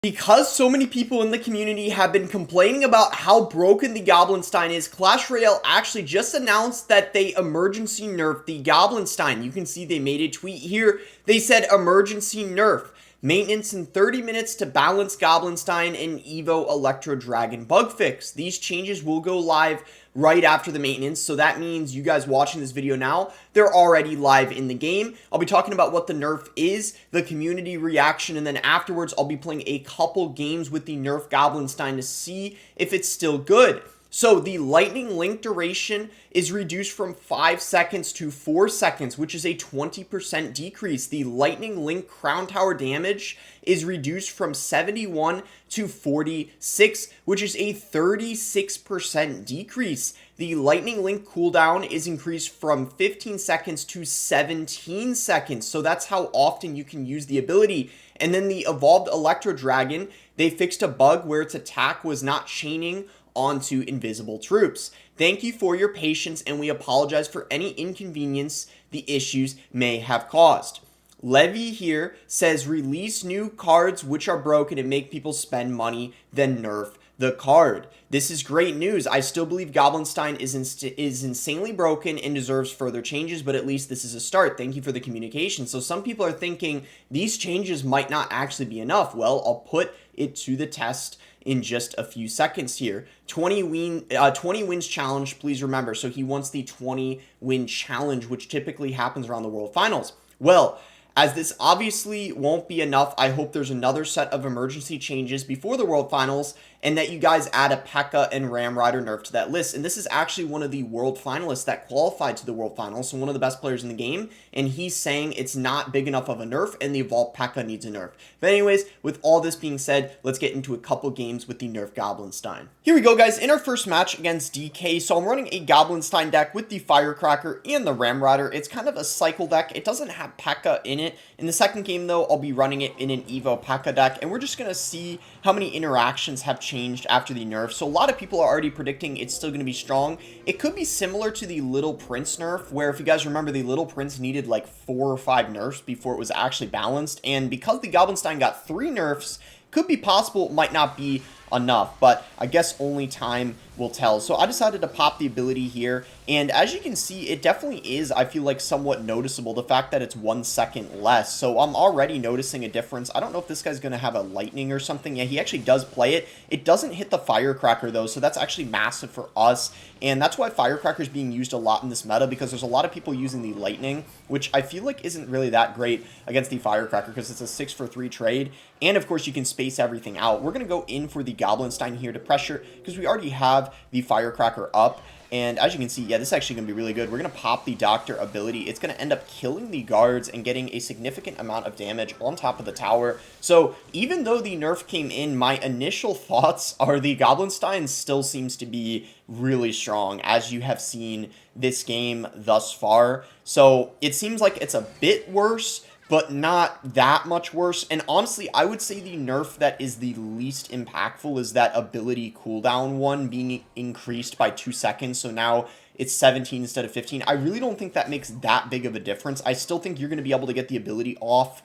Because so many people in the community have been complaining about how broken the Goblinstein is, Clash Royale actually just announced that they emergency nerfed the Goblinstein. You can see they made a tweet here. They said emergency nerf. Maintenance in 30 minutes to balance Goblinstein and Evo Electro Dragon bug fix. These changes will go live right after the maintenance, so that means you guys watching this video now, they're already live in the game. I'll be talking about what the nerf is, the community reaction, and then afterwards I'll be playing a couple games with the nerf Goblinstein to see if it's still good. So the lightning link duration is reduced from 5 seconds to 4 seconds, which is a 20% decrease. The lightning link crown tower damage is reduced from 71 to 46, which is a 36% decrease. The lightning link cooldown is increased from 15 seconds to 17 seconds. So that's how often you can use the ability. And then the evolved Electro Dragon, they fixed a bug where its attack was not chaining onto invisible troops. Thank you for your patience, and we apologize for any inconvenience the issues may have caused. Levy here says release new cards which are broken and make people spend money, then nerf the card. This is great news. I still believe Goblinstein is insanely broken and deserves further changes, but at least this is a start. Thank you for the communication. So some people are thinking these changes might not actually be enough. Well, I'll put it to the test in just a few seconds here. 20 wins challenge, please remember. So he wants the 20 win challenge, which typically happens around the World Finals. Well, as this obviously won't be enough, I hope there's another set of emergency changes before the World Finals and that you guys add a P.E.K.K.A. and Ram Rider nerf to that list. And this is actually one of the World Finalists that qualified to the World Finals, so one of the best players in the game, and he's saying it's not big enough of a nerf and the evolved P.E.K.K.A. needs a nerf. But anyways, with all this being said, let's get into a couple games with the nerf Goblinstein. Here we go, guys. In our first match against DK, so I'm running a Goblinstein deck with the Firecracker and the Ram Rider. It's kind of a cycle deck. It doesn't have P.E.K.K.A. in it. In the second game, though, I'll be running it in an Evo P.E.K.K.A. deck, and we're just going to see how many interactions have changed after the nerf. So a lot of people are already predicting it's still going to be strong. It could be similar to the Little Prince nerf, where if you guys remember, the Little Prince needed like 4 or 5 nerfs before it was actually balanced, and because the Goblinstein got 3 nerfs, could be possible, it might not be enough, but I guess only time will tell. So I decided to pop the ability here, and as you can see, it definitely is, I feel like, somewhat noticeable, the fact that it's 1 second less. So I'm already noticing a difference. I don't know if this guy's going to have a lightning or something. Yeah, he actually does play it. It doesn't hit the Firecracker, though, so that's actually massive for us, and that's why Firecracker is being used a lot in this meta, because there's a lot of people using the lightning, which I feel like isn't really that great against the Firecracker, because it's a 6-for-3 trade, and of course you can space everything out. We're going to go in for the Goblinstein here to pressure, because we already have the Firecracker up. And as you can see, yeah, this is actually going to be really good. We're going to pop the Doctor ability. It's going to end up killing the guards and getting a significant amount of damage on top of the tower. So even though the nerf came in, my initial thoughts are the Goblinstein still seems to be really strong, as you have seen this game thus far. So it seems like it's a bit worse, but not that much worse. And honestly, I would say the nerf that is the least impactful is that ability cooldown one being increased by 2 seconds. So now it's 17 instead of 15. I really don't think that makes that big of a difference. I still think you're going to be able to get the ability off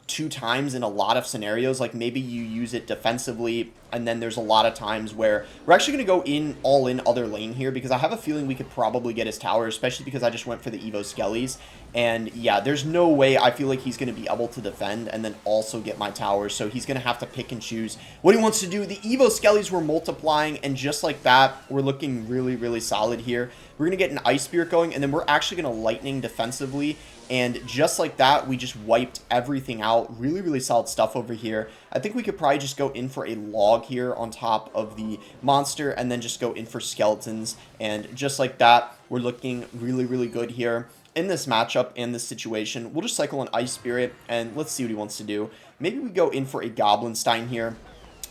2 times in a lot of scenarios. Like maybe you use it defensively, and then there's a lot of times where we're actually going to go in all in other lane here, because I have a feeling we could probably get his tower, especially because I just went for the Evo Skellies. And yeah, there's no way I feel like he's going to be able to defend and then also get my towers. So he's going to have to pick and choose what he wants to do. The Evo Skellies were multiplying, and just like that, we're looking really, really solid here. We're going to get an Ice Spirit going, and then we're actually going to Lightning defensively. And just like that, we just wiped everything out. Really, really solid stuff over here. I think we could probably just go in for a log here on top of the monster, and then just go in for skeletons. And just like that, we're looking really, really good here in this matchup and this situation. We'll just cycle an Ice Spirit, and let's see what he wants to do. Maybe we go in for a Goblinstein here.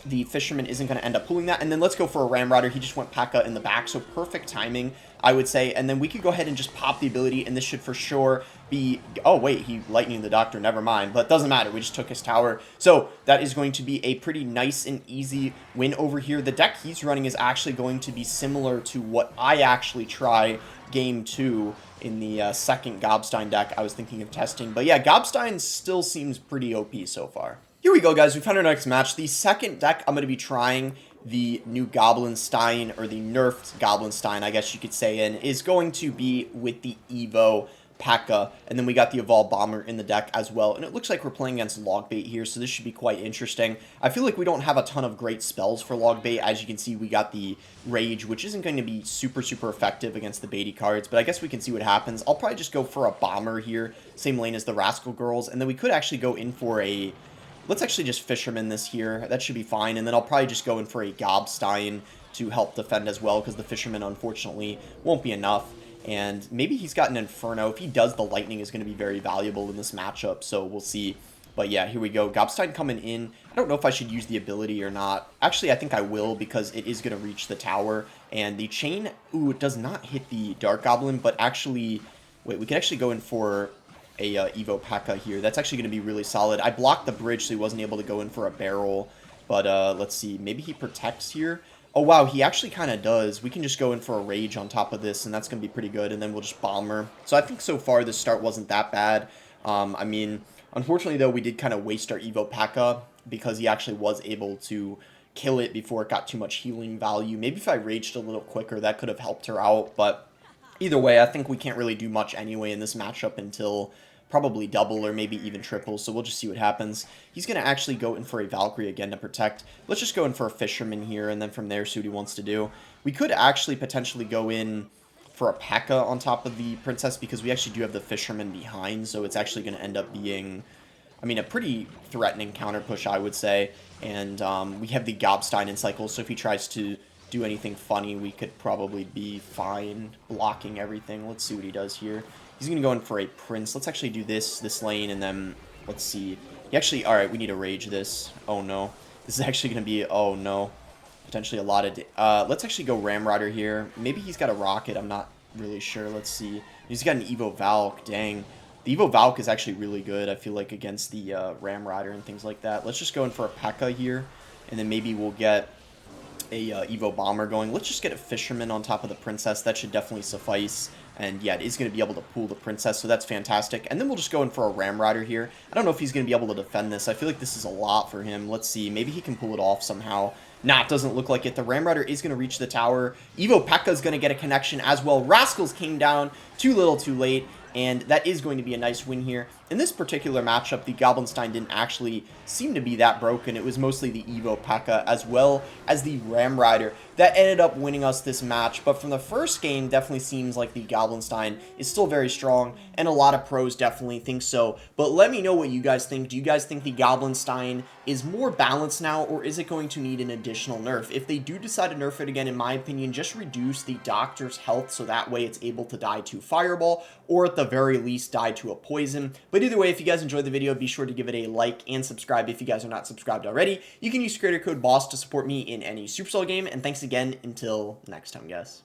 The Fisherman isn't going to end up pulling that. And then let's go for a Ram Rider. He just went P.E.K.K.A. in the back, so perfect timing, I would say. And then we could go ahead and just pop the ability, and this should for sure be... Oh, wait, he lightning the Doctor. Never mind. But it doesn't matter. We just took his tower. So that is going to be a pretty nice and easy win over here. The deck he's running is actually going to be similar to what I actually try game 2 in the second Gobstein deck I was thinking of testing. But yeah, Gobstein still seems pretty OP so far. Here we go, guys. We found our next match. The second deck I'm going to be trying, the new Goblinstein, or the nerfed Goblinstein, I guess you could say, in, is going to be with the Evo P.E.K.K.A. And then we got the Evolved Bomber in the deck as well. And it looks like we're playing against Logbait here, so this should be quite interesting. I feel like we don't have a ton of great spells for Logbait. As you can see, we got the Rage, which isn't going to be super effective against the baity cards, but I guess we can see what happens. I'll probably just go for a Bomber here, same lane as the Rascal Girls, and then we could actually go in for a... Let's actually just Fisherman this here. That should be fine. And then I'll probably just go in for a Gobstein to help defend as well, because the Fisherman, unfortunately, won't be enough. And maybe he's got an Inferno. If he does, the Lightning is going to be very valuable in this matchup, so we'll see. But yeah, here we go. Gobstein coming in. I don't know if I should use the ability or not. Actually, I think I will, because it is going to reach the tower. And the Chain, ooh, it does not hit the Dark Goblin, but actually... Wait, we could actually go in for... a Evo P.E.K.K.A. here. That's actually going to be really solid. I blocked the bridge, so he wasn't able to go in for a barrel. But let's see. Maybe he protects here. Oh, wow. He actually kind of does. We can just go in for a Rage on top of this, and that's going to be pretty good. And then we'll just Bomber. So I think so far this start wasn't that bad. I mean, unfortunately, though, we did kind of waste our Evo P.E.K.K.A. because he actually was able to kill it before it got too much healing value. Maybe if I raged a little quicker, that could have helped her out. But either way, I think we can't really do much anyway in this matchup until probably double or maybe even triple, so we'll just see what happens. He's going to actually go in for a Valkyrie again to protect. Let's just go in for a Fisherman here, and then from there see what he wants to do. We could actually potentially go in for a P.E.K.K.A. on top of the Princess, because we actually do have the Fisherman behind, so it's actually going to end up being, I mean, a pretty threatening counter push, I would say. And we have the Gobstein in cycle, so if he tries to do anything funny, we could probably be fine blocking everything. Let's see what he does here. He's going to go in for a Prince. Let's actually do this lane, and then let's see. He actually, all right, we need to rage this. Oh, no. This is actually going to be, oh, no. Potentially a lot of, let's actually go Ramrider here. Maybe he's got a Rocket. I'm not really sure. Let's see. He's got an Evo Valk. Dang. The Evo Valk is actually really good, I feel like, against the Ramrider and things like that. Let's just go in for a P.E.K.K.A. here, and then maybe we'll get a Evo Bomber going. Let's just get a Fisherman on top of the Princess. That should definitely suffice. And yeah, it is going to be able to pull the Princess, so that's fantastic. And then we'll just go in for a Ramrider here. I don't know if he's going to be able to defend this. I feel like this is a lot for him. Let's see. Maybe he can pull it off somehow. Nah, it doesn't look like it. The Ramrider is going to reach the tower. Evo P.E.K.K.A. is going to get a connection as well. Rascals came down too little too late, and that is going to be a nice win here. In this particular matchup, the Goblinstein didn't actually seem to be that broken. It was mostly the Evo P.E.K.K.A. as well as the Ramrider that ended up winning us this match. But from the first game, definitely seems like the Goblinstein is still very strong, and a lot of pros definitely think so. But let me know what you guys think. Do you guys think the Goblinstein is more balanced now, or is it going to need an additional nerf? If they do decide to nerf it again, in my opinion, just reduce the Doctor's health so that way it's able to die to Fireball, or at the very least die to a Poison. But either way, if you guys enjoyed the video, be sure to give it a like and subscribe if you guys are not subscribed already. You can use creator code BOSS to support me in any Supercell game, and thanks again until next time, guys.